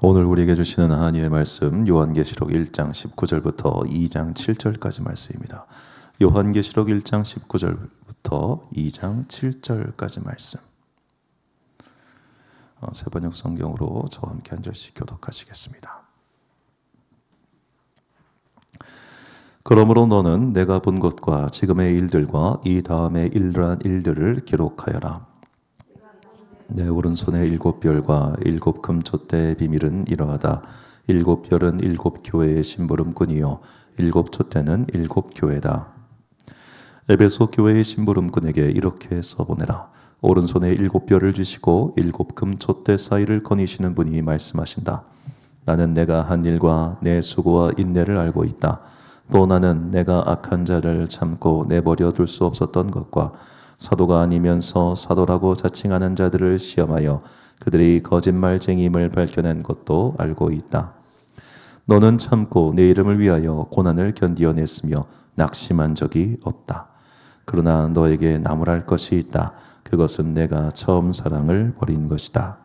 오늘 우리에게 주시는 하나님의 말씀 요한계시록 1장 19절부터 2장 7절까지 말씀입니다. 요한계시록 1장 19절부터 2장 7절까지 말씀. 세번역 성경으로 저와 함께 한 절씩 교독하시겠습니다. 그러므로 너는 내가 본 것과 지금의 일들과 이 다음에 일어날 일들을 기록하여라. 내 오른손에 7별과 7 금촛대의 비밀은 이러하다. 7별은 7 교회의 심부름꾼이요 7 촛대는 7 교회다. 에베소 교회의 심부름꾼에게 이렇게 써보내라. 오른손에 7별을 주시고 7 금촛대 사이를 거니시는 분이 말씀하신다. 나는 내가 한 일과 내 수고와 인내를 알고 있다. 또 나는 내가 악한 자를 참고 내버려 둘 수 없었던 것과 사도가 아니면서 사도라고 자칭하는 자들을 시험하여 그들이 거짓말쟁이임을 밝혀낸 것도 알고 있다. 너는 참고 내 이름을 위하여 고난을 견디어냈으며 낙심한 적이 없다. 그러나 너에게 나무랄 것이 있다. 그것은 내가 처음 사랑을 버린 것이다.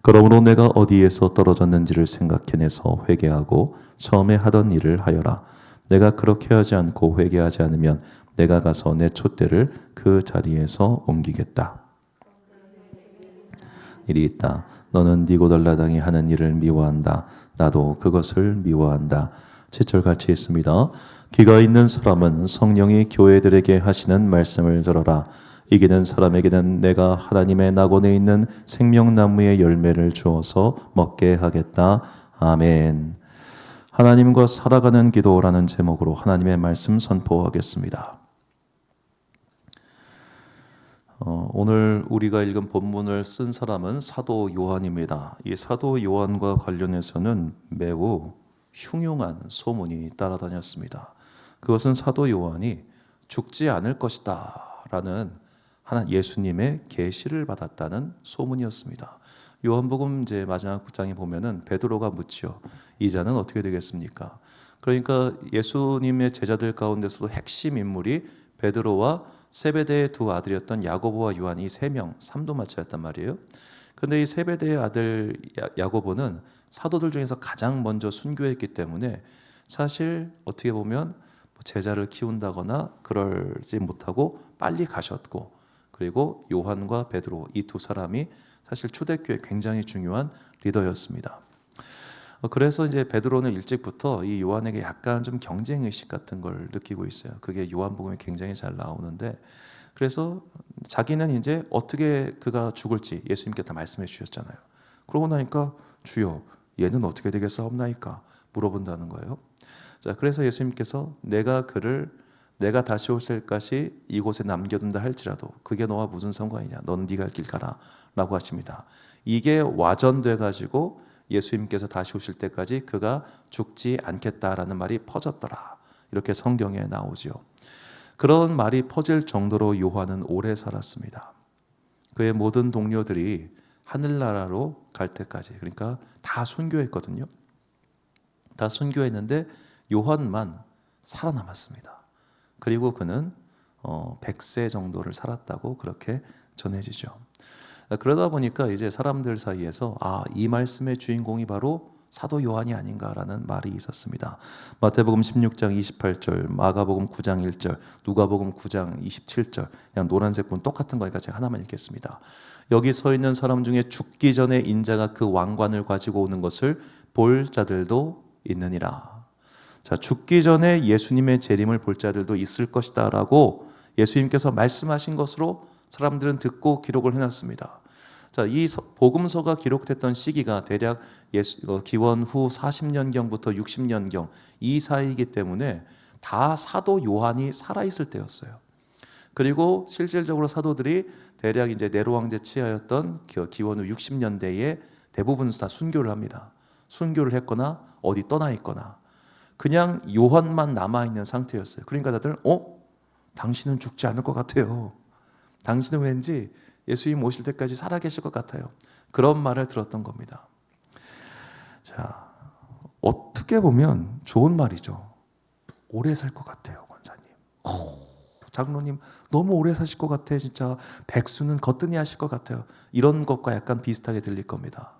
그러므로 내가 어디에서 떨어졌는지를 생각해내서 회개하고 처음에 하던 일을 하여라. 내가 그렇게 하지 않고 회개하지 않으면 내가 가서 내 촛대를 그 자리에서 옮기겠다. 일이 있다. 너는 니고달라당이 하는 일을 미워한다. 나도 그것을 미워한다. 7절 같이 있습니다. 귀가 있는 사람은 성령이 교회들에게 하시는 말씀을 들어라. 이기는 사람에게는 내가 하나님의 낙원에 있는 생명나무의 열매를 주어서 먹게 하겠다. 아멘. 하나님과 살아가는 기도라는 제목으로 하나님의 말씀 선포하겠습니다. 오늘 우리가 읽은 본문을 쓴 사람은 사도 요한입니다. 이 사도 요한과 관련해서는 매우 흉흉한 소문이 따라다녔습니다. 그것은 사도 요한이 죽지 않을 것이다 라는 예수님의 계시를 받았다는 소문이었습니다. 요한복음 이제 마지막 장에 보면은 베드로가 묻지요. 이 자는 어떻게 되겠습니까? 그러니까 예수님의 제자들 가운데서도 핵심 인물이 베드로와 세베대의 두 아들이었던 야고보와 요한 이 세 명, 삼도마차였단 말이에요. 그런데 이 세베대의 아들 야고보는 사도들 중에서 가장 먼저 순교했기 때문에 사실 어떻게 보면 제자를 키운다거나 그러지 못하고 빨리 가셨고, 그리고 요한과 베드로 이 두 사람이 사실 초대교회 굉장히 중요한 리더였습니다. 그래서 이제 베드로는 일찍부터 이 요한에게 약간 좀 경쟁 의식 같은 걸 느끼고 있어요. 그게 요한복음에 굉장히 잘 나오는데, 그래서 자기는 이제 어떻게 그가 죽을지 예수님께 다 말씀해 주셨잖아요. 그러고 나니까 주여 얘는 어떻게 되겠사옵나이까 물어본다는 거예요. 자, 그래서 예수님께서 내가 다시 올 때까지 이곳에 남겨둔다 할지라도 그게 너와 무슨 상관이냐, 너는 네가 갈 길 가라 라고 하십니다. 이게 와전돼 가지고 예수님께서 다시 오실 때까지 그가 죽지 않겠다라는 말이 퍼졌더라, 이렇게 성경에 나오죠. 그런 말이 퍼질 정도로 요한은 오래 살았습니다. 그의 모든 동료들이 하늘나라로 갈 때까지, 그러니까 다 순교했거든요. 다 순교했는데 요한만 살아남았습니다. 그리고 그는 100세 정도를 살았다고 그렇게 전해지죠. 그러다 보니까 이제 사람들 사이에서 이 말씀의 주인공이 바로 사도 요한이 아닌가라는 말이 있었습니다. 마태복음 16장 28절, 마가복음 9장 1절, 누가복음 9장 27절, 그냥 노란색 분 똑같은 거니까 제가 하나만 읽겠습니다. 여기 서 있는 사람 중에 죽기 전에 인자가 그 왕관을 가지고 오는 것을 볼 자들도 있느니라. 자, 죽기 전에 예수님의 재림을 볼 자들도 있을 것이다 라고 예수님께서 말씀하신 것으로 사람들은 듣고 기록을 해놨습니다. 자, 이 복음서가 기록됐던 시기가 대략 기원 후 40년경부터 60년경 이 사이이기 때문에 다 사도 요한이 살아있을 때였어요. 그리고 실질적으로 사도들이 대략 이제 네로 왕제 치하였던 기원 후 60년대에 대부분 다 순교를 합니다. 순교를 했거나 어디 떠나 있거나 그냥 요한만 남아있는 상태였어요. 그러니까 다들 당신은 죽지 않을 것 같아요. 당신은 왠지 예수님 오실 때까지 살아계실 것 같아요. 그런 말을 들었던 겁니다. 자, 어떻게 보면 좋은 말이죠. 오래 살 것 같아요, 권사님. 장로님 너무 오래 사실 것 같아. 진짜 백수는 거뜬히 하실 것 같아요. 이런 것과 약간 비슷하게 들릴 겁니다.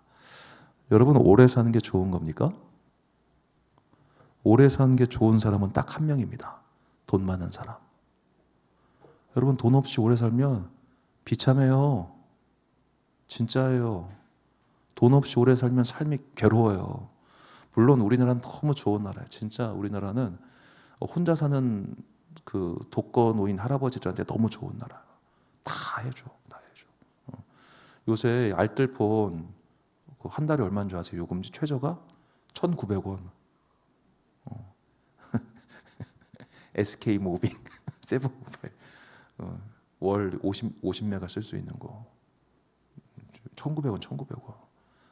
여러분, 오래 사는 게 좋은 겁니까? 오래 사는 게 좋은 사람은 딱 한 명입니다. 돈 많은 사람. 여러분, 돈 없이 오래 살면 비참해요. 진짜예요. 돈 없이 오래 살면 삶이 괴로워요. 물론 우리나라는 너무 좋은 나라예요. 진짜 우리나라는 혼자 사는 그 독거노인 할아버지들한테 너무 좋은 나라예요. 다 해줘. 다 해줘. 요새 알뜰폰 한 달에 얼마인 줄 아세요? 요금제 최저가 1,900원. SK 모빙, 세븐모바일 월 50메가 쓸 수 있는 거 1,900원, 1,900원.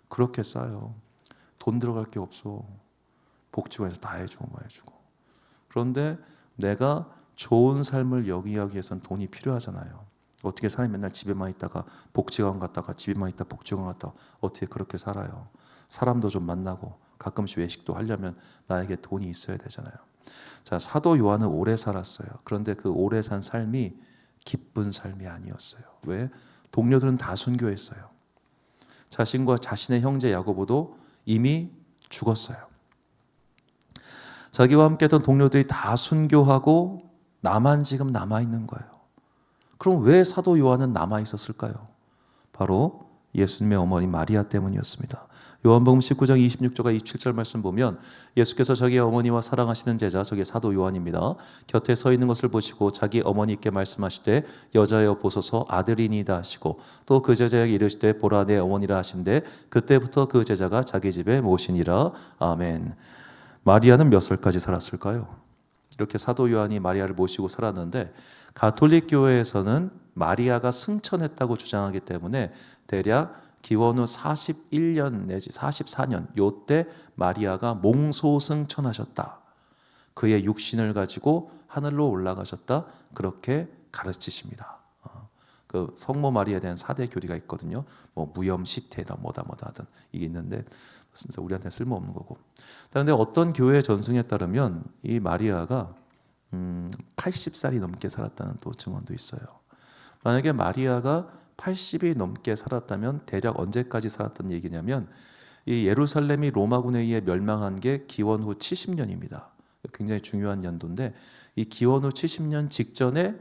그렇게 싸요. 돈 들어갈 게 없어. 복지관에서 다 해주고 뭐 해주고. 그런데 내가 좋은 삶을 여기기 위해서는 돈이 필요하잖아요. 어떻게 사람이 맨날 집에만 있다가 복지관 갔다가 집에만 있다 복지관 갔다가 어떻게 그렇게 살아요. 사람도 좀 만나고 가끔씩 외식도 하려면 나에게 돈이 있어야 되잖아요. 자, 사도 요한은 오래 살았어요. 그런데 그 오래 산 삶이 기쁜 삶이 아니었어요. 왜? 동료들은 다 순교했어요. 자신과 자신의 형제 야고보도 이미 죽었어요. 자기와 함께 했던 동료들이 다 순교하고 나만 지금 남아있는 거예요. 그럼 왜 사도 요한은 남아있었을까요? 바로 예수님의 어머니 마리아 때문이었습니다. 요한복음 19장 26절과 27절 말씀 보면 예수께서 자기의 어머니와 사랑하시는 제자, 저게 사도 요한입니다. 곁에 서 있는 것을 보시고 자기 어머니께 말씀하시되 여자여 보소서 아들이니이다 하시고 또 그 제자에게 이르시되 보라 내 어머니라 하신대 그때부터 그 제자가 자기 집에 모시니라. 아멘. 마리아는 몇 살까지 살았을까요? 이렇게 사도 요한이 마리아를 모시고 살았는데 가톨릭 교회에서는 마리아가 승천했다고 주장하기 때문에 대략 기원 후 41년 내지 44년 요때 마리아가 몽소승천하셨다. 그의 육신을 가지고 하늘로 올라가셨다. 그렇게 가르치십니다. 그 성모 마리아에 대한 사대 교리가 있거든요. 뭐 무염 시태다 뭐다 하든 이게 있는데 진짜 우리한테 쓸모없는 거고. 그런데 어떤 교회 전승에 따르면 이 마리아가 80살이 넘게 살았다는 또 증언도 있어요. 만약에 마리아가 80이 넘게 살았다면 대략 언제까지 살았던 얘기냐면 이 예루살렘이 로마군에 의해 멸망한 게 기원 후 70년입니다. 굉장히 중요한 연도인데 이 기원 후 70년 직전에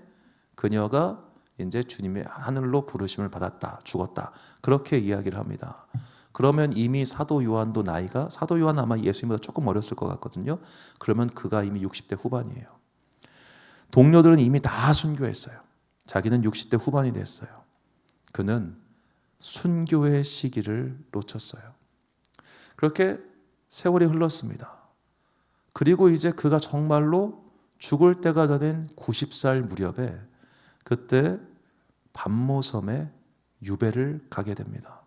그녀가 이제 주님의 하늘로 부르심을 받았다, 죽었다. 그렇게 이야기를 합니다. 그러면 이미 사도 요한도 나이가 사도 요한 아마 예수님보다 조금 어렸을 것 같거든요. 그러면 그가 이미 60대 후반이에요. 동료들은 이미 다 순교했어요. 자기는 60대 후반이 됐어요. 그는 순교의 시기를 놓쳤어요. 그렇게 세월이 흘렀습니다. 그리고 이제 그가 정말로 죽을 때가 된 90살 무렵에 그때 밤모섬에 유배를 가게 됩니다.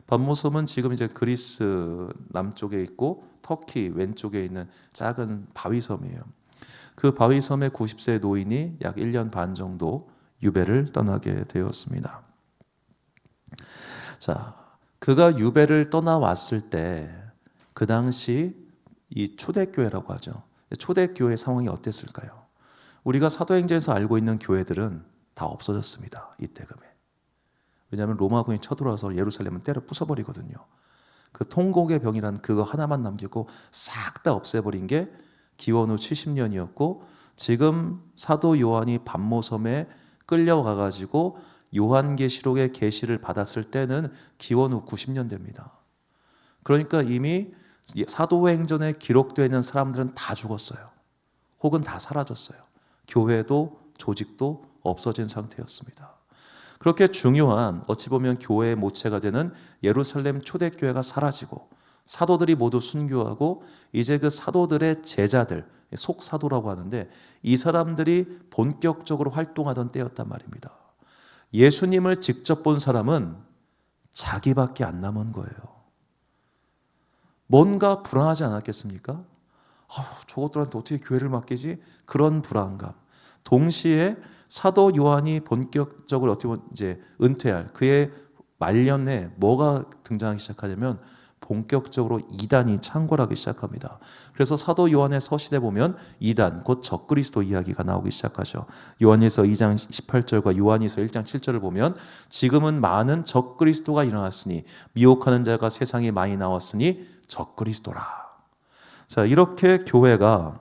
밤모섬은 지금 이제 그리스 남쪽에 있고 터키 왼쪽에 있는 작은 바위섬이에요. 그 바위섬에 90세 노인이 약 1년 반 정도 유배를 떠나게 되었습니다. 자, 그가 유배를 떠나왔을 때 그 당시 이 초대교회라고 하죠. 초대교회 상황이 어땠을까요? 우리가 사도행전에서 알고 있는 교회들은 다 없어졌습니다. 이때금에. 왜냐하면 로마군이 쳐들어와서 예루살렘은 때려 부숴버리거든요. 그 통곡의 병이라는 그거 하나만 남기고 싹 다 없애버린 게 기원 후 70년이었고 지금 사도 요한이 밤모섬에 끌려가가지고 요한계시록의 계시를 받았을 때는 기원 후 90년대입니다. 그러니까 이미 사도행전에 기록되어 있는 사람들은 다 죽었어요. 혹은 다 사라졌어요. 교회도 조직도 없어진 상태였습니다. 그렇게 중요한 어찌 보면 교회의 모체가 되는 예루살렘 초대교회가 사라지고 사도들이 모두 순교하고 이제 그 사도들의 제자들, 속사도라고 하는데 이 사람들이 본격적으로 활동하던 때였단 말입니다. 예수님을 직접 본 사람은 자기밖에 안 남은 거예요. 뭔가 불안하지 않았겠습니까? 저것들한테 어떻게 교회를 맡기지? 그런 불안감. 동시에 사도 요한이 본격적으로 어떻게 보면 이제 은퇴할 그의 말년에 뭐가 등장하기 시작하냐면 본격적으로 이단이 창궐하기 시작합니다. 그래서 사도 요한의 서신에 보면 이단, 곧 적그리스도 이야기가 나오기 시작하죠. 요한일서 2장 18절과 요한일서 1장 7절을 보면 지금은 많은 적그리스도가 일어났으니 미혹하는 자가 세상에 많이 나왔으니 적그리스도라. 자, 이렇게 교회가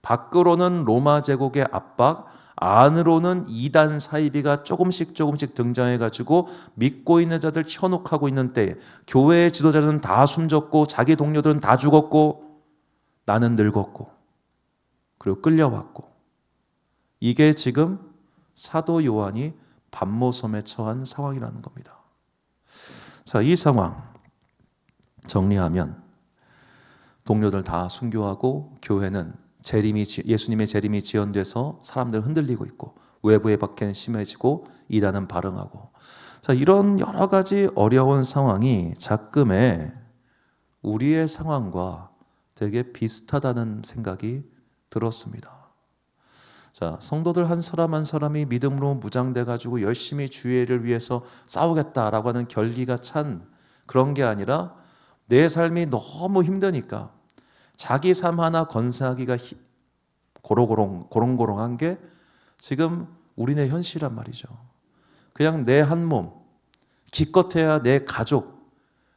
밖으로는 로마 제국의 압박, 안으로는 이단 사이비가 조금씩 등장해가지고 믿고 있는 자들 현혹하고 있는 때에 교회의 지도자들은 다 숨졌고 자기 동료들은 다 죽었고 나는 늙었고 그리고 끌려왔고, 이게 지금 사도 요한이 반모섬에 처한 상황이라는 겁니다. 자, 이 상황 정리하면 동료들 다 순교하고 교회는 예수님의 재림이 지연돼서 사람들 흔들리고 있고 외부의 박해는 심해지고 이단은 발흥하고, 자, 이런 여러 가지 어려운 상황이 작금에 우리의 상황과 되게 비슷하다는 생각이 들었습니다. 자, 성도들 한 사람 한 사람이 믿음으로 무장돼 가지고 열심히 주의를 위해서 싸우겠다라고 하는 결기가 찬 그런 게 아니라 내 삶이 너무 힘드니까 자기 삶 하나 건사하기가 고롱고롱한 게 지금 우리네 현실이란 말이죠. 그냥 내 한 몸, 기껏해야 내 가족,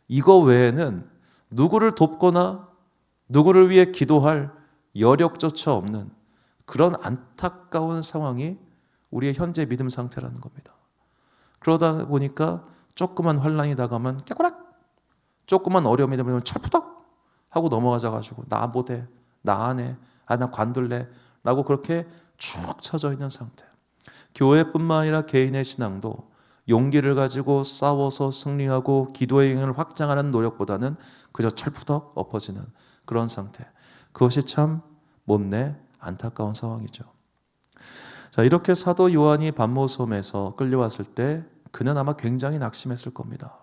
이거 외에는 누구를 돕거나 누구를 위해 기도할 여력조차 없는 그런 안타까운 상황이 우리의 현재 믿음 상태라는 겁니다. 그러다 보니까 조그만 환란이 다가면 깨꼬락, 조그만 어려움이 되면 철푸덕 하고 넘어가져가지고 나 못해, 나 안 해, 나 관둘래 라고 그렇게 축 처져 있는 상태. 교회뿐만 아니라 개인의 신앙도 용기를 가지고 싸워서 승리하고 기도의 영역을 확장하는 노력보다는 그저 철푸덕 엎어지는 그런 상태. 그것이 참 못내 안타까운 상황이죠. 자, 이렇게 사도 요한이 반모섬에서 끌려왔을 때 그는 아마 굉장히 낙심했을 겁니다.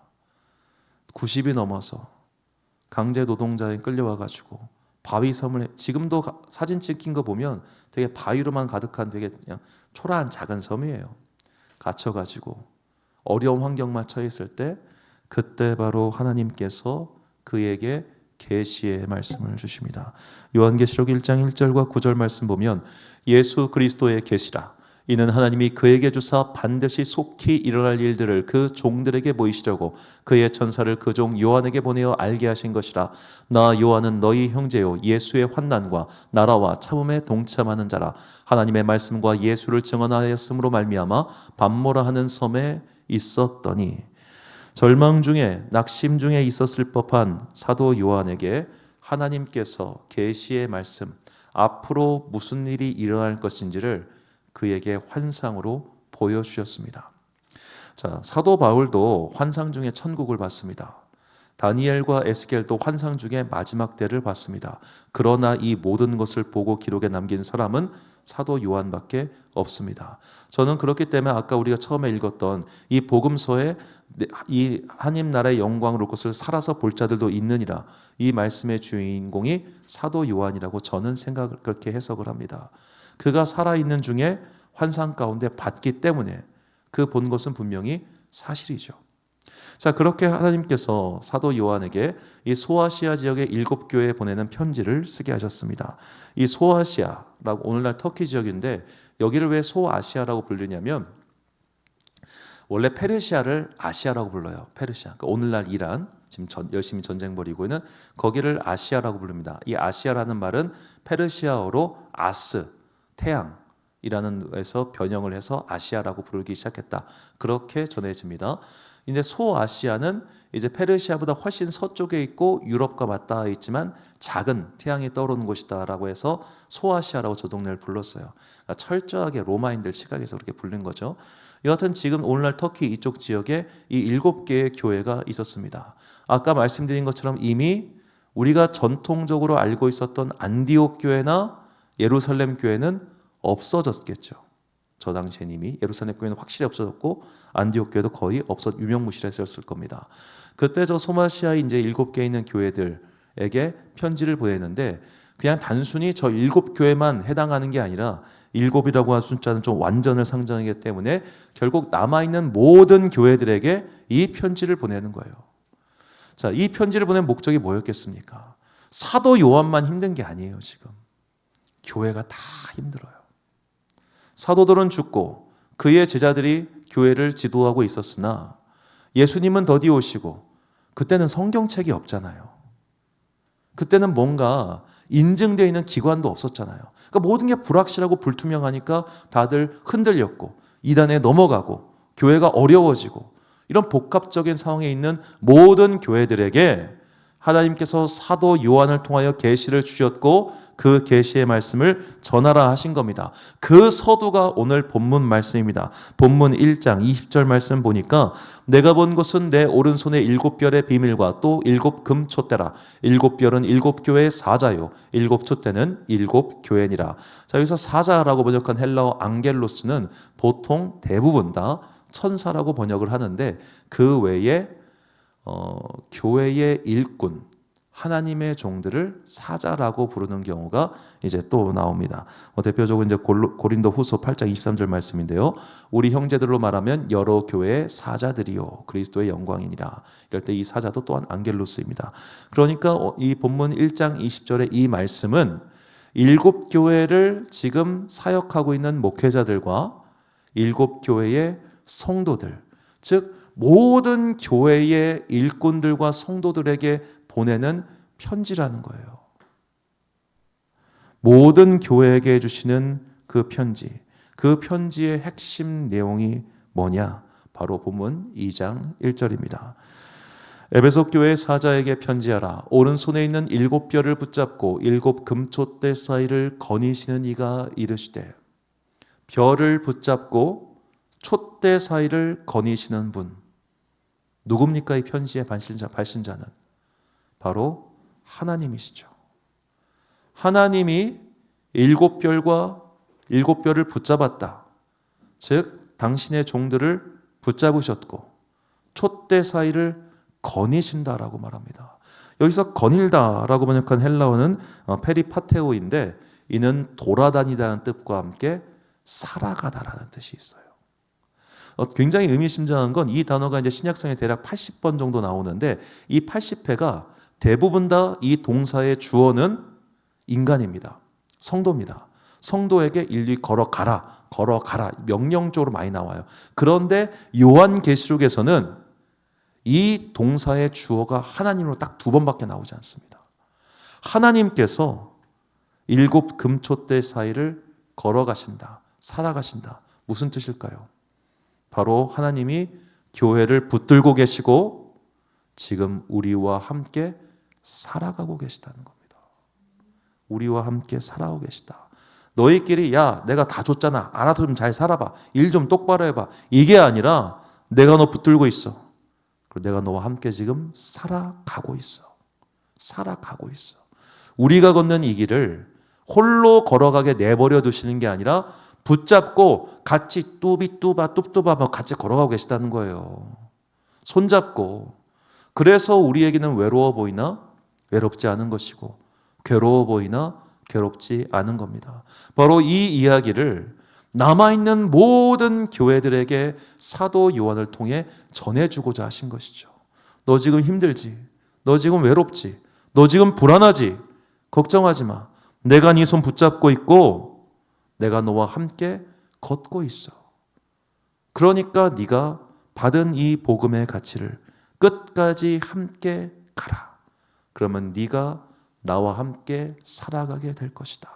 90이 넘어서 강제 노동자에 끌려와가지고 바위섬을, 지금도 사진 찍힌 거 보면 되게 바위로만 가득한 되게 그냥 초라한 작은 섬이에요. 갇혀가지고 어려운 환경만 처해 있을 때 그때 바로 하나님께서 그에게 계시의 말씀을 주십니다. 요한계시록 1장 1절과 9절 말씀 보면 예수 그리스도의 계시라. 이는 하나님이 그에게 주사 반드시 속히 일어날 일들을 그 종들에게 보이시려고 그의 천사를 그 종 요한에게 보내어 알게 하신 것이라. 나 요한은 너희 형제요 예수의 환난과 나라와 참음에 동참하는 자라. 하나님의 말씀과 예수를 증언하였으므로 말미암아 반모라 하는 섬에 있었더니, 절망 중에 낙심 중에 있었을 법한 사도 요한에게 하나님께서 계시의 말씀, 앞으로 무슨 일이 일어날 것인지를 그에게 환상으로 보여주셨습니다. 자, 사도 바울도 환상 중에 천국을 봤습니다. 다니엘과 에스겔도 환상 중에 마지막 때를 봤습니다. 그러나 이 모든 것을 보고 기록에 남긴 사람은 사도 요한밖에 없습니다. 저는 그렇기 때문에 아까 우리가 처음에 읽었던 이 복음서에 이 하나님 나라의 영광을 올 것을 살아서 볼 자들도 있느니라, 이 말씀의 주인공이 사도 요한이라고 저는 그렇게 해석을 합니다. 그가 살아있는 중에 환상 가운데 봤기 때문에 그 본 것은 분명히 사실이죠. 자, 그렇게 하나님께서 사도 요한에게 이 소아시아 지역의 7교회에 보내는 편지를 쓰게 하셨습니다. 이 소아시아라고 오늘날 터키 지역인데 여기를 왜 소아시아라고 부르냐면 원래 페르시아를 아시아라고 불러요. 페르시아. 그러니까 오늘날 이란, 지금 열심히 전쟁 벌이고 있는 거기를 아시아라고 부릅니다. 이 아시아라는 말은 페르시아어로 아스, 태양이라는 데서 변형을 해서 아시아라고 부르기 시작했다. 그렇게 전해집니다. 이제 소아시아는 이제 페르시아보다 훨씬 서쪽에 있고 유럽과 맞닿아 있지만 작은 태양이 떠오르는 곳이다라고 해서 소아시아라고 저 동네를 불렀어요. 그러니까 철저하게 로마인들 시각에서 그렇게 부른 거죠. 여하튼 지금 오늘날 터키 이쪽 지역에 이 7개의 교회가 있었습니다. 아까 말씀드린 것처럼 이미 우리가 전통적으로 알고 있었던 안디옥 교회나 예루살렘 교회는 없어졌겠죠. 저 당시엔 이미 예루살렘 교회는 확실히 없어졌고 안디옥 교회도 거의 유명무실했을 겁니다. 그때 저 소아시아에 이제 7개 있는 교회들에게 편지를 보냈는데 그냥 단순히 저 7교회만 해당하는 게 아니라 7이라고 한 숫자는 좀 완전을 상징하기 때문에 결국 남아있는 모든 교회들에게 이 편지를 보내는 거예요. 자, 이 편지를 보낸 목적이 뭐였겠습니까? 사도 요한만 힘든 게 아니에요, 지금. 교회가 다 힘들어요. 사도들은 죽고 그의 제자들이 교회를 지도하고 있었으나 예수님은 더디 오시고 그때는 성경책이 없잖아요. 그때는 뭔가 인증되어 있는 기관도 없었잖아요. 그러니까 모든 게 불확실하고 불투명하니까 다들 흔들렸고 이단에 넘어가고 교회가 어려워지고 이런 복합적인 상황에 있는 모든 교회들에게 하나님께서 사도 요한을 통하여 계시를 주셨고 그 계시의 말씀을 전하라 하신 겁니다. 그 서두가 오늘 본문 말씀입니다. 본문 1장 20절 말씀 보니까 내가 본 것은 내 오른손에 7별의 비밀과 또 7금 촛대라. 7별은 7교회의 사자요 7촛대는 7교회니라. 자, 여기서 사자라고 번역한 헬라어 앙겔로스는 보통 대부분 다 천사라고 번역을 하는데 그 외에 교회의 일꾼, 하나님의 종들을 사자라고 부르는 경우가 이제 또 나옵니다. 대표적으로 이제 고린도 후서 8장 23절 말씀인데요. 우리 형제들로 말하면 여러 교회의 사자들이요 그리스도의 영광이니라. 이럴 때 이 사자도 또한 앙겔로스입니다. 그러니까 이 본문 1장 20절의 이 말씀은 7교회를 지금 사역하고 있는 목회자들과 7교회의 성도들, 즉 모든 교회의 일꾼들과 성도들에게 보내는 편지라는 거예요. 모든 교회에게 주시는 그 편지, 그 편지의 핵심 내용이 뭐냐? 바로 본문 2장 1절입니다. 에베소 교회 사자에게 편지하라. 오른손에 있는 7별을 붙잡고 7 금촛대 사이를 거니시는 이가 이르시되. 별을 붙잡고 촛대 사이를 거니시는 분, 누굽니까? 이 편지의 발신자는 바로 하나님이시죠. 하나님이 7별과 7별을 붙잡았다. 즉 당신의 종들을 붙잡으셨고 촛대 사이를 거니신다라고 말합니다. 여기서 거닐다라고 번역한 헬라어는 페리파테오인데 이는 돌아다니다는 뜻과 함께 살아가다라는 뜻이 있어요. 굉장히 의미심장한 건 이 단어가 이제 신약성에 대략 80번 정도 나오는데 이 80회가 대부분 다 이 동사의 주어는 인간입니다. 성도입니다. 성도에게 일일이 걸어가라 명령적으로 많이 나와요. 그런데 요한계시록에서는 이 동사의 주어가 하나님으로 딱 2번밖에 나오지 않습니다. 하나님께서 7 금촛대 사이를 걸어가신다, 살아가신다. 무슨 뜻일까요? 바로 하나님이 교회를 붙들고 계시고 지금 우리와 함께 살아가고 계시다는 겁니다. 우리와 함께 살아가고 계시다. 너희끼리 야 내가 다 줬잖아. 알아서 좀 잘 살아봐. 일 좀 똑바로 해봐. 이게 아니라 내가 너 붙들고 있어. 그리고 내가 너와 함께 지금 살아가고 있어. 살아가고 있어. 우리가 걷는 이 길을 홀로 걸어가게 내버려 두시는 게 아니라 붙잡고 같이 뚜비뚜바 뚝뚜바 같이 걸어가고 계시다는 거예요. 손잡고. 그래서 우리에게는 외로워 보이나 외롭지 않은 것이고 괴로워 보이나 괴롭지 않은 겁니다. 바로 이 이야기를 남아있는 모든 교회들에게 사도 요한을 통해 전해주고자 하신 것이죠. 너 지금 힘들지? 너 지금 외롭지? 너 지금 불안하지? 걱정하지 마. 내가 네 손 붙잡고 있고 내가 너와 함께 걷고 있어. 그러니까 네가 받은 이 복음의 가치를 끝까지 함께 가라. 그러면 네가 나와 함께 살아가게 될 것이다.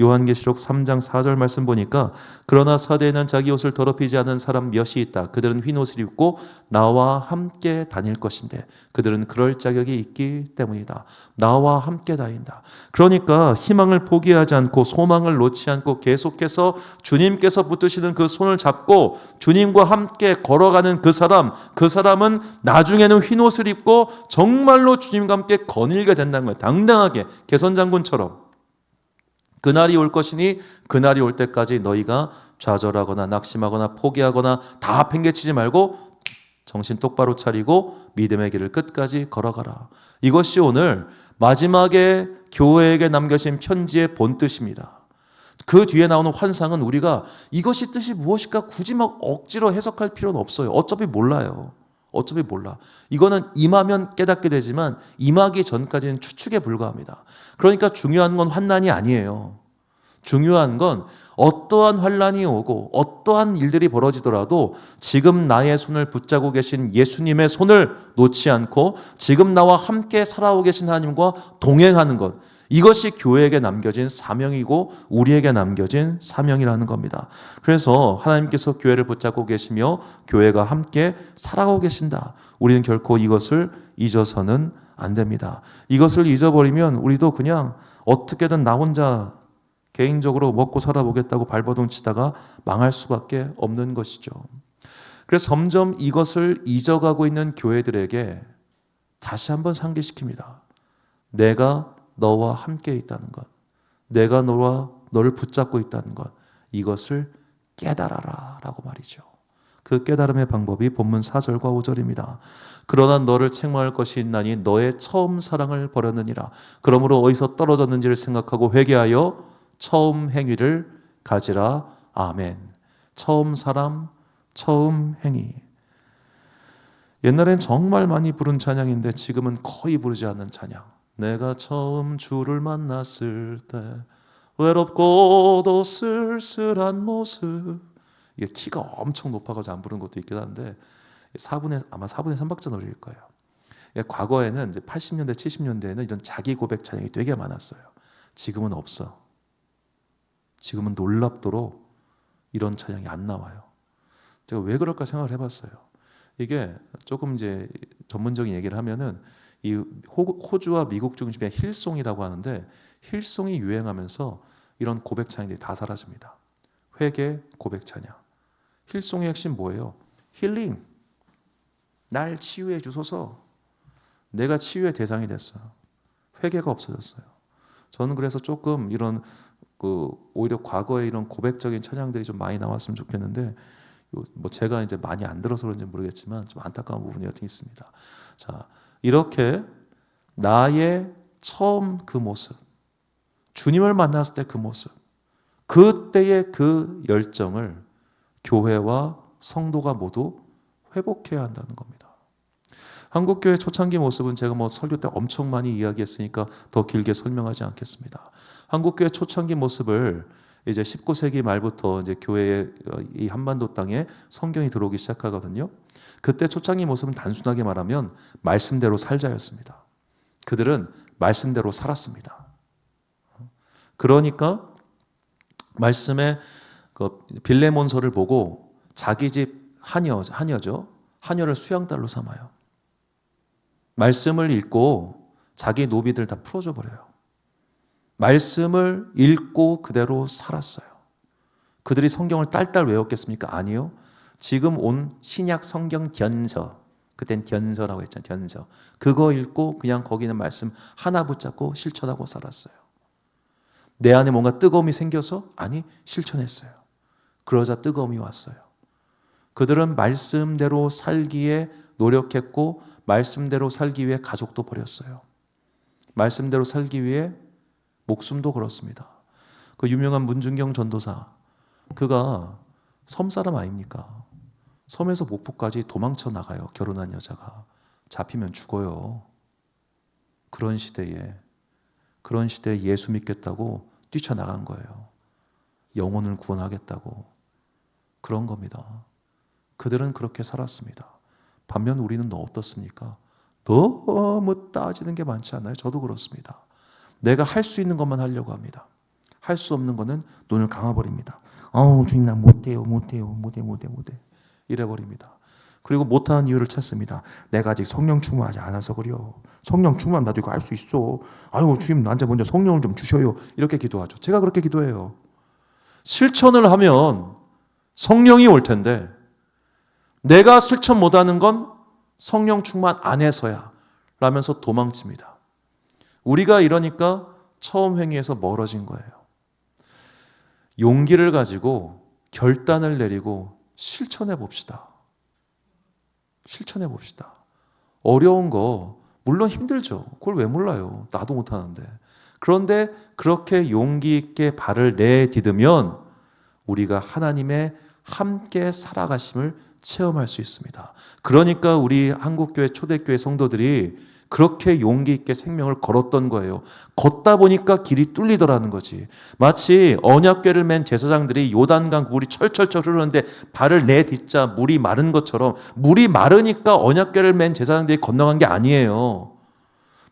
요한계시록 3장 4절 말씀 보니까 그러나 사대에는 자기 옷을 더럽히지 않은 사람 몇이 있다. 그들은 흰 옷을 입고 나와 함께 다닐 것인데 그들은 그럴 자격이 있기 때문이다. 나와 함께 다닌다. 그러니까 희망을 포기하지 않고 소망을 놓지 않고 계속해서 주님께서 붙드시는 그 손을 잡고 주님과 함께 걸어가는 그 사람은 나중에는 흰 옷을 입고 정말로 주님과 함께 거닐게 된다는 거예요. 당당하게 개선장군처럼. 그날이 올 것이니 그날이 올 때까지 너희가 좌절하거나 낙심하거나 포기하거나 다 팽개치지 말고 정신 똑바로 차리고 믿음의 길을 끝까지 걸어가라. 이것이 오늘 마지막에 교회에게 남겨진 편지의 본뜻입니다. 그 뒤에 나오는 환상은 우리가 이것이 뜻이 무엇일까 굳이 막 억지로 해석할 필요는 없어요. 어차피 몰라요. 어차피 몰라. 이거는 임하면 깨닫게 되지만 임하기 전까지는 추측에 불과합니다. 그러니까 중요한 건 환난이 아니에요. 중요한 건 어떠한 환난이 오고 어떠한 일들이 벌어지더라도 지금 나의 손을 붙잡고 계신 예수님의 손을 놓지 않고 지금 나와 함께 살아오고 계신 하나님과 동행하는 것, 이것이 교회에게 남겨진 사명이고 우리에게 남겨진 사명이라는 겁니다. 그래서 하나님께서 교회를 붙잡고 계시며 교회가 함께 살아가고 계신다. 우리는 결코 이것을 잊어서는 안 됩니다. 이것을 잊어버리면 우리도 그냥 어떻게든 나 혼자 개인적으로 먹고 살아보겠다고 발버둥 치다가 망할 수밖에 없는 것이죠. 그래서 점점 이것을 잊어가고 있는 교회들에게 다시 한번 상기시킵니다. 내가 너와 함께 있다는 것, 내가 너를 붙잡고 있다는 것, 이것을 깨달아라 라고 말이죠. 그 깨달음의 방법이 본문 4절과 5절입니다. 그러나 너를 책망할 것이 있나니 너의 처음 사랑을 버렸느니라. 그러므로 어디서 떨어졌는지를 생각하고 회개하여 처음 행위를 가지라. 아멘. 처음 사람, 처음 행위. 옛날엔 정말 많이 부른 찬양인데 지금은 거의 부르지 않는 찬양. 내가 처음 주를 만났을 때 외롭고도 쓸쓸한 모습. 이게 키가 엄청 높아가지고 안 부르는 것도 있긴 한데 아마 4분의 3박자 노래일 거예요. 과거에는 이제 80년대, 70년대에는 이런 자기 고백 찬양이 되게 많았어요. 지금은 없어. 지금은 놀랍도록 이런 찬양이 안 나와요. 제가 왜 그럴까 생각을 해봤어요. 이게 조금 이제 전문적인 얘기를 하면은 이 호주와 미국 중심의 힐송이라고 하는데 힐송이 유행하면서 이런 고백 찬양들이 다 사라집니다. 회개, 고백 찬양. 힐송의 핵심 뭐예요? 힐링. 날 치유해 주소서. 내가 치유의 대상이 됐어요. 회개가 없어졌어요. 저는 그래서 조금 이런 오히려 과거에 이런 고백적인 찬양들이 좀 많이 나왔으면 좋겠는데 뭐 제가 이제 많이 안 들어서 그런지 모르겠지만 좀 안타까운 부분이 여튼 있습니다. 자, 이렇게 나의 처음 그 모습, 주님을 만났을 때 그 모습, 그때의 그 열정을 교회와 성도가 모두 회복해야 한다는 겁니다. 한국교회 초창기 모습은 제가 뭐 설교 때 엄청 많이 이야기했으니까 더 길게 설명하지 않겠습니다. 한국교회 초창기 모습을 이제 19세기 말부터 이제 교회의 이 한반도 땅에 성경이 들어오기 시작하거든요. 그때 초창기 모습은 단순하게 말하면 말씀대로 살자였습니다. 그들은 말씀대로 살았습니다. 그러니까 말씀의 그 빌레몬서를 보고 자기 집 하녀죠. 하녀를 수양딸로 삼아요. 말씀을 읽고 자기 노비들 다 풀어줘 버려요. 말씀을 읽고 그대로 살았어요. 그들이 성경을 딸딸 외웠겠습니까? 아니요. 지금 온 신약 성경 견서, 그땐 견서라고 했잖아요. 견서. 그거 읽고 그냥 거기 있는 말씀 하나 붙잡고 실천하고 살았어요. 내 안에 뭔가 뜨거움이 생겨서? 아니, 실천했어요. 그러자 뜨거움이 왔어요. 그들은 말씀대로 살기에 노력했고 말씀대로 살기 위해 가족도 버렸어요. 말씀대로 살기 위해 목숨도 걸었습니다. 그 유명한 문중경 전도사, 그가 섬 사람 아닙니까? 섬에서 목포까지 도망쳐 나가요. 결혼한 여자가. 잡히면 죽어요. 그런 시대에 예수 믿겠다고 뛰쳐나간 거예요. 영혼을 구원하겠다고. 그런 겁니다. 그들은 그렇게 살았습니다. 반면 우리는 어떻습니까? 너무 따지는 게 많지 않나요? 저도 그렇습니다. 내가 할 수 있는 것만 하려고 합니다. 할 수 없는 거는 눈을 감아버립니다. 주님 나 못해요. 이래버립니다. 그리고 못하는 이유를 찾습니다. 내가 아직 성령 충만하지 않아서 그래요. 성령 충만 나도 이거 할 수 있어. 주님 나한테 먼저 성령을 좀 주셔요. 이렇게 기도하죠. 제가 그렇게 기도해요. 실천을 하면 성령이 올 텐데 내가 실천 못하는 건 성령 충만 안에서야 라면서 도망칩니다. 우리가 이러니까 처음 행위에서 멀어진 거예요. 용기를 가지고 결단을 내리고 실천해 봅시다. 실천해 봅시다. 어려운 거 물론 힘들죠. 그걸 왜 몰라요. 나도 못하는데. 그런데 그렇게 용기 있게 발을 내디디면 우리가 하나님의 함께 살아가심을 체험할 수 있습니다. 그러니까 우리 한국교회 초대교회 성도들이 그렇게 용기 있게 생명을 걸었던 거예요. 걷다 보니까 길이 뚫리더라는 거지. 마치 언약궤를 맨 제사장들이 요단강 물이 철철철 흐르는데 발을 내딛자 물이 마른 것처럼, 물이 마르니까 언약궤를 맨 제사장들이 건너간 게 아니에요.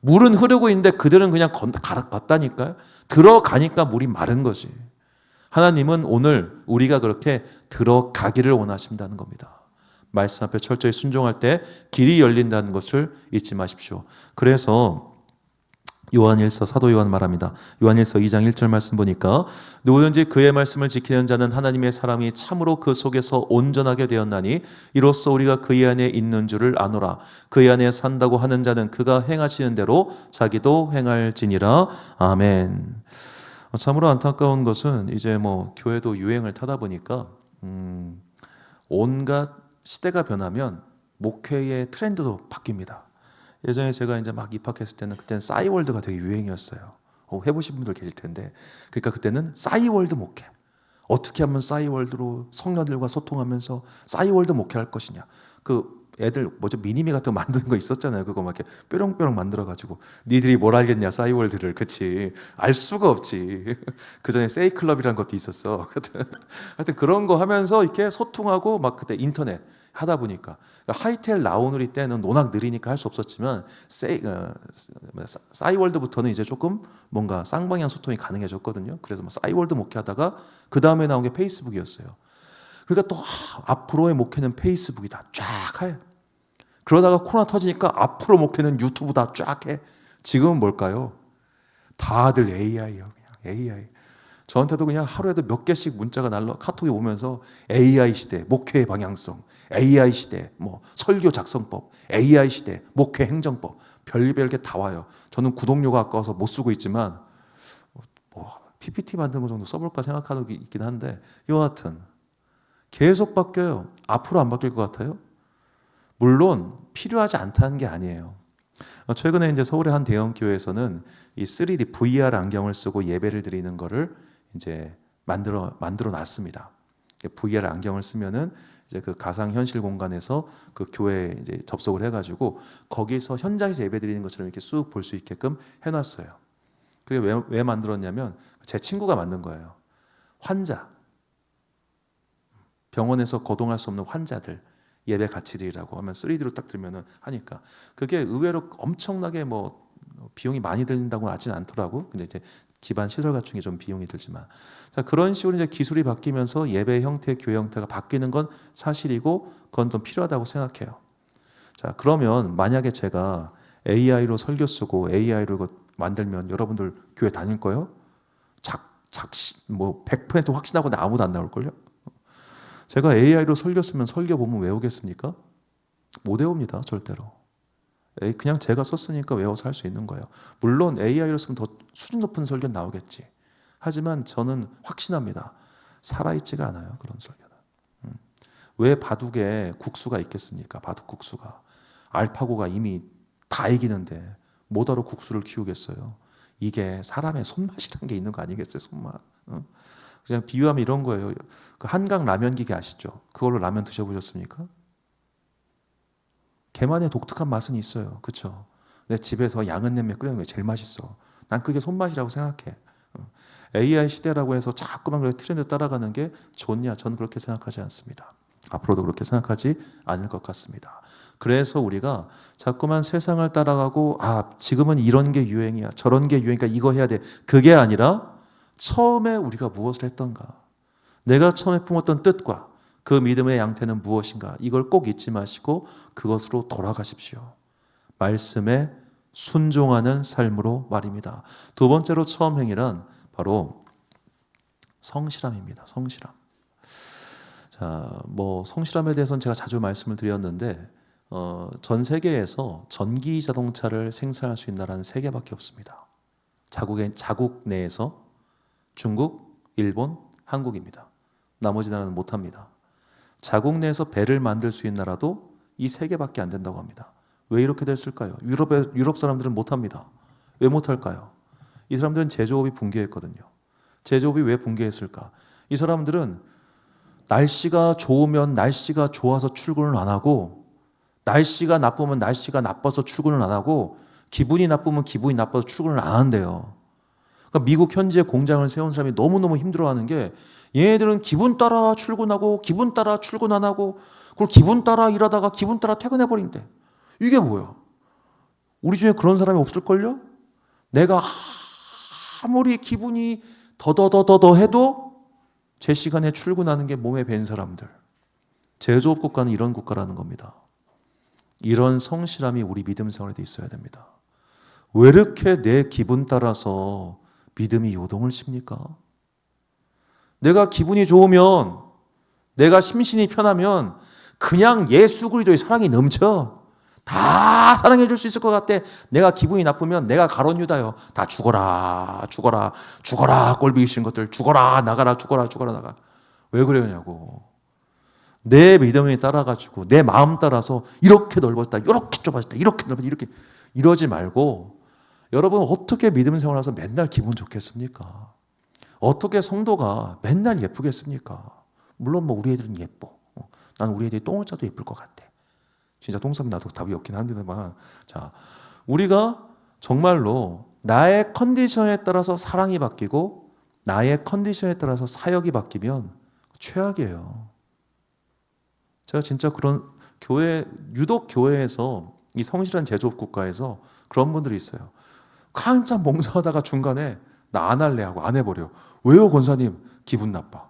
물은 흐르고 있는데 그들은 그냥 갔다니까요. 들어가니까 물이 마른 거지. 하나님은 오늘 우리가 그렇게 들어가기를 원하신다는 겁니다. 말씀 앞에 철저히 순종할 때 길이 열린다는 것을 잊지 마십시오. 그래서 요한일서 사도 요한 말합니다. 요한일서 2장 1절 말씀 보니까 누구든지 그의 말씀을 지키는 자는 하나님의 사람이 참으로 그 속에서 온전하게 되었나니 이로써 우리가 그의 안에 있는 줄을 아노라. 그의 안에 산다고 하는 자는 그가 행하시는 대로 자기도 행할지니라. 아멘. 참으로 안타까운 것은 이제 뭐 교회도 유행을 타다 보니까 온갖 시대가 변하면 목회의 트렌드도 바뀝니다. 예전에 제가 이제 막 입학했을 때는 그때는 싸이월드가 되게 유행이었어요. 해보신 분들 계실 텐데, 그러니까 그때는 싸이월드 목회. 어떻게 하면 싸이월드로 성녀들과 소통하면서 싸이월드 목회할 것이냐. 그 애들 뭐죠 미니미 같은 거 만드는 거 있었잖아요. 그거 막 이렇게 뾰롱뾰롱 만들어가지고 니들이 뭘 알겠냐 싸이월드를. 그치 알 수가 없지. 그 전에 세이클럽이라는 것도 있었어. 하여튼 그런 거 하면서 이렇게 소통하고 막 그때 인터넷 하다 보니까 하이텔 라오누리 때는 워낙 느리니까 할 수 없었지만 싸이월드부터는 이제 조금 뭔가 쌍방향 소통이 가능해졌거든요. 그래서 뭐 싸이월드 목회하다가 그 다음에 나온 게 페이스북이었어요. 그러니까 또 앞으로의 목회는 페이스북이다 쫙 해. 그러다가 코로나 터지니까 앞으로 목회는 유튜브다 쫙 해. 지금은 뭘까요? 다들 AI예요. 그냥 AI. 저한테도 그냥 하루에도 몇 개씩 문자가 카톡이 오면서 AI 시대 목회의 방향성, AI 시대 뭐 설교 작성법, AI 시대 목회 행정법, 별별 게 다 와요. 저는 구독료가 아까워서 못 쓰고 있지만 뭐 PPT 만드는 거 정도 써볼까 생각하는 게 있긴 한데 여하튼 계속 바뀌어요. 앞으로 안 바뀔 것 같아요? 물론 필요하지 않다는 게 아니에요. 최근에 이제 서울의 한 대형 교회에서는 이 3D VR 안경을 쓰고 예배를 드리는 거를 이제 만들어 놨습니다. VR 안경을 쓰면은 이제 그 가상 현실 공간에서 그 교회에 이제 접속을 해가지고 거기서 현장에서 예배 드리는 것처럼 이렇게 쑥 볼 수 있게끔 해놨어요. 그게 왜 만들었냐면 제 친구가 만든 거예요. 환자, 병원에서 거동할 수 없는 환자들 예배 같이 드리라고 하면 3D로 딱 들면은 하니까 그게 의외로 엄청나게 뭐 비용이 많이 들린다고는 하진 않더라고. 근데 이제 기반 시설 갖춘 게 좀 비용이 들지만 자 그런 식으로 이제 기술이 바뀌면서 예배 형태, 교회 형태가 바뀌는 건 사실이고 그건 좀 필요하다고 생각해요. 자 그러면 만약에 제가 AI로 설교 쓰고 AI로 이거 만들면 여러분들 교회 다닐 거예요? 뭐 100% 확신하고 아무도 안 나올걸요? 제가 AI로 설교 쓰면 설교 본문 외우겠습니까? 못 외웁니다. 절대로. 그냥 제가 썼으니까 외워서 할 수 있는 거예요. 물론 AI로 쓰면 더 수준 높은 설교는 나오겠지. 하지만 저는 확신합니다. 살아있지가 않아요. 그런 설교는. 왜 바둑에 국수가 있겠습니까? 바둑 국수가. 알파고가 이미 다 이기는데 뭐하러 국수를 키우겠어요. 이게 사람의 손맛이라는 게 있는 거 아니겠어요? 손맛. 그냥 비유하면 이런 거예요. 그 한강 라면 기계 아시죠? 그걸로 라면 드셔보셨습니까? 걔만의 독특한 맛은 있어요. 그렇죠? 내 집에서 양은 냉면 끓이는 게 제일 맛있어. 난 그게 손맛이라고 생각해. AI 시대라고 해서 자꾸만 그렇게 트렌드 따라가는 게 좋냐? 저는 그렇게 생각하지 않습니다. 앞으로도 그렇게 생각하지 않을 것 같습니다. 그래서 우리가 자꾸만 세상을 따라가고 지금은 이런 게 유행이야. 저런 게 유행이니까 이거 해야 돼. 그게 아니라 처음에 우리가 무엇을 했던가? 내가 처음에 품었던 뜻과 그 믿음의 양태는 무엇인가? 이걸 꼭 잊지 마시고 그것으로 돌아가십시오. 말씀에 순종하는 삶으로 말입니다. 두 번째로 처음 행위란 바로 성실함입니다. 성실함. 자, 뭐 성실함에 대해서는 제가 자주 말씀을 드렸는데 전 세계에서 전기 자동차를 생산할 수 있는 나라는 3개밖에 없습니다. 자국 내에서 중국, 일본, 한국입니다. 나머지 나라는 못합니다. 자국 내에서 배를 만들 수 있는 나라도 이 3개밖에 안 된다고 합니다. 왜 이렇게 됐을까요? 유럽 사람들은 못합니다. 왜 못할까요? 이 사람들은 제조업이 붕괴했거든요. 제조업이 왜 붕괴했을까? 이 사람들은 날씨가 좋으면 날씨가 좋아서 출근을 안 하고, 날씨가 나쁘면 날씨가 나빠서 출근을 안 하고, 기분이 나쁘면 기분이 나빠서 출근을 안 한대요. 그러니까 미국 현지에 공장을 세운 사람이 너무너무 힘들어하는 게, 얘네들은 기분 따라 출근하고 기분 따라 출근 안 하고, 그리고 기분 따라 일하다가 기분 따라 퇴근해 버린대. 이게 뭐야? 우리 중에 그런 사람이 없을걸요? 내가 아무리 기분이 더더더더 해도 제 시간에 출근하는 게 몸에 밴 사람들. 제조업 국가는 이런 국가라는 겁니다. 이런 성실함이 우리 믿음 생활에도 있어야 됩니다. 왜 이렇게 내 기분 따라서 믿음이 요동을 칩니까? 내가 기분이 좋으면, 내가 심신이 편하면 그냥 예수 그리스도의 사랑이 넘쳐. 다 사랑해 줄 수 있을 것 같아. 내가 기분이 나쁘면 내가 가론 유다요. 다 죽어라, 죽어라, 죽어라, 꼴보기 싫은 것들. 죽어라, 나가라, 죽어라, 죽어라, 나가. 왜 그러냐고. 내 믿음에 따라가지고, 내 마음 따라서 이렇게 넓었다, 이렇게 좁아졌다, 이렇게 넓었다, 이렇게. 이러지 말고, 여러분 어떻게 믿음 생활하면서 맨날 기분 좋겠습니까? 어떻게 성도가 맨날 예쁘겠습니까? 물론 뭐 우리 애들은 예뻐. 난 우리 애들이 똥을 짜도 예쁠 것 같아. 진짜 똥 싸면 나도 답이 없긴 한데만, 자, 우리가 정말로 나의 컨디션에 따라서 사랑이 바뀌고 나의 컨디션에 따라서 사역이 바뀌면 최악이에요. 제가 진짜 그런 교회, 유독 교회에서 이 성실한 제조업 국가에서 그런 분들이 있어요. 한참 봉사하다가 중간에 나 안 할래 하고 안 해버려. 왜요, 권사님? 기분 나빠.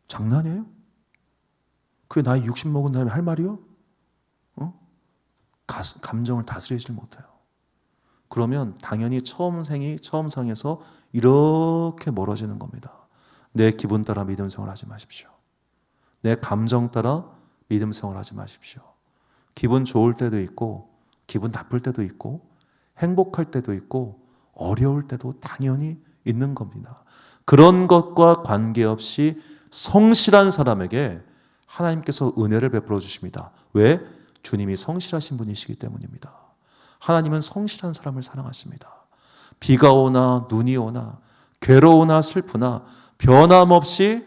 장난이에요? 그게 나이 60 먹은 사람이 할 말이요? 감정을 다스리질 못해요. 그러면 당연히 처음 상에서 이렇게 멀어지는 겁니다. 내 기분 따라 믿음 생활하지 마십시오. 내 감정 따라 믿음 생활하지 마십시오. 기분 좋을 때도 있고, 기분 나쁠 때도 있고, 행복할 때도 있고, 어려울 때도 당연히 있는 겁니다. 그런 것과 관계없이 성실한 사람에게 하나님께서 은혜를 베풀어 주십니다. 왜? 주님이 성실하신 분이시기 때문입니다. 하나님은 성실한 사람을 사랑하십니다. 비가 오나 눈이 오나 괴로우나 슬프나 변함없이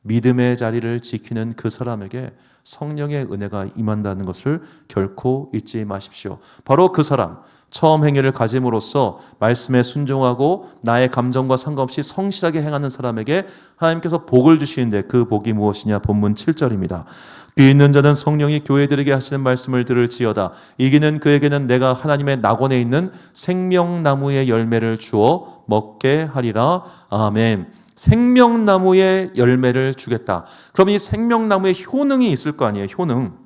믿음의 자리를 지키는 그 사람에게 성령의 은혜가 임한다는 것을 결코 잊지 마십시오. 바로 그 사람, 처음 행위를 가짐으로써 말씀에 순종하고 나의 감정과 상관없이 성실하게 행하는 사람에게 하나님께서 복을 주시는데, 그 복이 무엇이냐? 본문 7절입니다. 귀 있는 자는 성령이 교회들에게 하시는 말씀을 들을지어다. 이기는 그에게는 내가 하나님의 낙원에 있는 생명나무의 열매를 주어 먹게 하리라. 아멘. 생명나무의 열매를 주겠다. 그럼 이 생명나무에 효능이 있을 거 아니에요? 효능.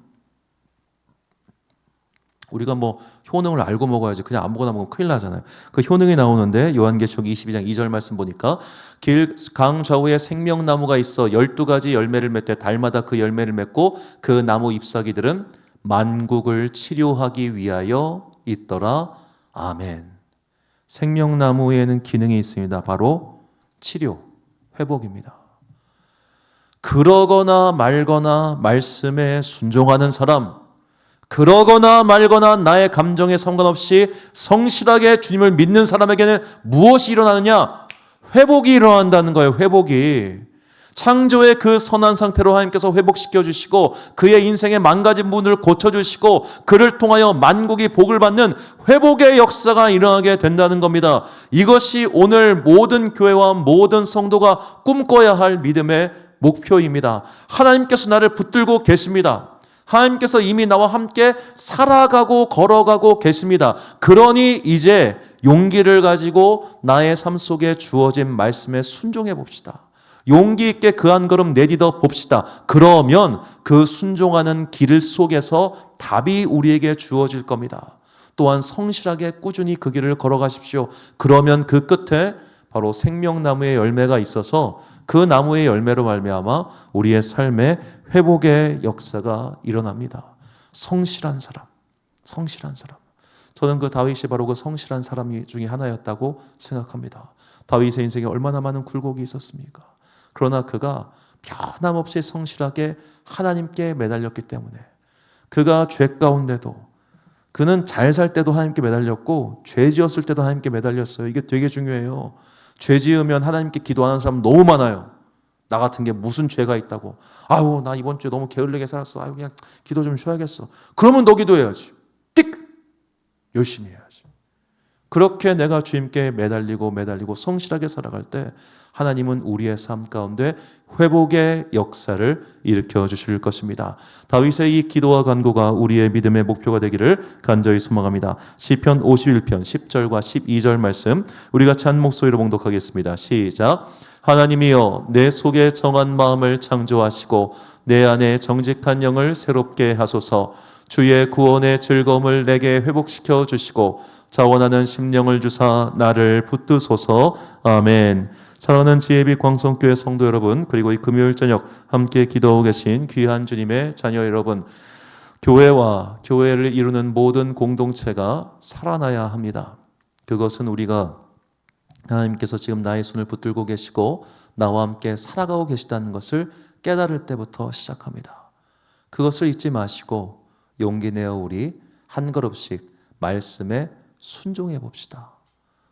우리가 뭐 효능을 알고 먹어야지 그냥 아무거나 먹으면 큰일 나잖아요. 그 효능이 나오는데 요한계시록 22장 2절 말씀 보니까 길 강 좌우에 생명나무가 있어 12가지 열매를 맺되 달마다 그 열매를 맺고 그 나무 잎사귀들은 만국을 치료하기 위하여 있더라. 아멘. 생명나무에는 기능이 있습니다. 바로 치료, 회복입니다. 그러거나 말거나 말씀에 순종하는 사람, 그러거나 말거나 나의 감정에 상관없이 성실하게 주님을 믿는 사람에게는 무엇이 일어나느냐? 회복이 일어난다는 거예요. 회복이. 창조의 그 선한 상태로 하나님께서 회복시켜 주시고 그의 인생의 망가진 부분을 고쳐주시고 그를 통하여 만국이 복을 받는 회복의 역사가 일어나게 된다는 겁니다. 이것이 오늘 모든 교회와 모든 성도가 꿈꿔야 할 믿음의 목표입니다. 하나님께서 나를 붙들고 계십니다. 하나님께서 이미 나와 함께 살아가고 걸어가고 계십니다. 그러니 이제 용기를 가지고 나의 삶 속에 주어진 말씀에 순종해 봅시다. 용기 있게 그 한 걸음 내딛어 봅시다. 그러면 그 순종하는 길 속에서 답이 우리에게 주어질 겁니다. 또한 성실하게 꾸준히 그 길을 걸어가십시오. 그러면 그 끝에 바로 생명나무의 열매가 있어서 그 나무의 열매로 말미암아 우리의 삶에 회복의 역사가 일어납니다. 성실한 사람, 성실한 사람. 저는 그 다윗이 바로 그 성실한 사람 중에 하나였다고 생각합니다. 다윗의 인생에 얼마나 많은 굴곡이 있었습니까? 그러나 그가 변함없이 성실하게 하나님께 매달렸기 때문에, 그가 죄 가운데도, 그는 잘 살 때도 하나님께 매달렸고 죄 지었을 때도 하나님께 매달렸어요. 이게 되게 중요해요. 죄 지으면 하나님께 기도하는 사람 너무 많아요. 나 같은 게 무슨 죄가 있다고. 아유, 나 이번 주에 너무 게을르게 살았어. 아유, 그냥 기도 좀 쉬어야겠어. 그러면 너 기도해야지. 띡! 열심히 해야지. 그렇게 내가 주님께 매달리고 성실하게 살아갈 때 하나님은 우리의 삶 가운데 회복의 역사를 일으켜 주실 것입니다. 다윗의 이 기도와 간구가 우리의 믿음의 목표가 되기를 간절히 소망합니다. 시편 51편 10절과 12절 말씀 우리 같이 한 목소리로 봉독하겠습니다. 시작. 하나님이여 내 속에 정한 마음을 창조하시고 내 안에 정직한 영을 새롭게 하소서. 주의 구원의 즐거움을 내게 회복시켜 주시고 자원하는 심령을 주사 나를 붙드소서. 아멘. 사랑하는 지혜빛 광성교회 성도 여러분, 그리고 이 금요일 저녁 함께 기도하고 계신 귀한 주님의 자녀 여러분, 교회와 교회를 이루는 모든 공동체가 살아나야 합니다. 그것은 우리가 하나님께서 지금 나의 손을 붙들고 계시고 나와 함께 살아가고 계시다는 것을 깨달을 때부터 시작합니다. 그것을 잊지 마시고 용기 내어 우리 한 걸음씩 말씀에 순종해 봅시다.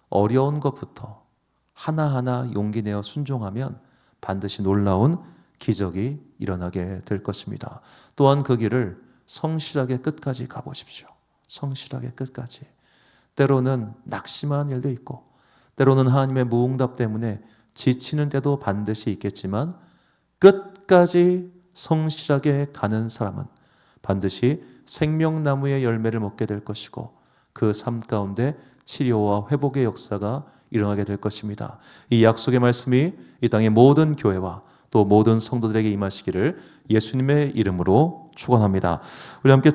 어려운 것부터 하나하나 용기 내어 순종하면 반드시 놀라운 기적이 일어나게 될 것입니다. 또한 그 길을 성실하게 끝까지 가보십시오. 성실하게 끝까지. 때로는 낙심한 일도 있고 때로는 하나님의 무응답 때문에 지치는 때도 반드시 있겠지만 끝까지 성실하게 가는 사람은 반드시 생명나무의 열매를 먹게 될 것이고 그 삶 가운데 치료와 회복의 역사가 일어나게 될 것입니다. 이 약속의 말씀이 이 땅의 모든 교회와 또 모든 성도들에게 임하시기를 예수님의 이름으로 축원합니다. 우리 함께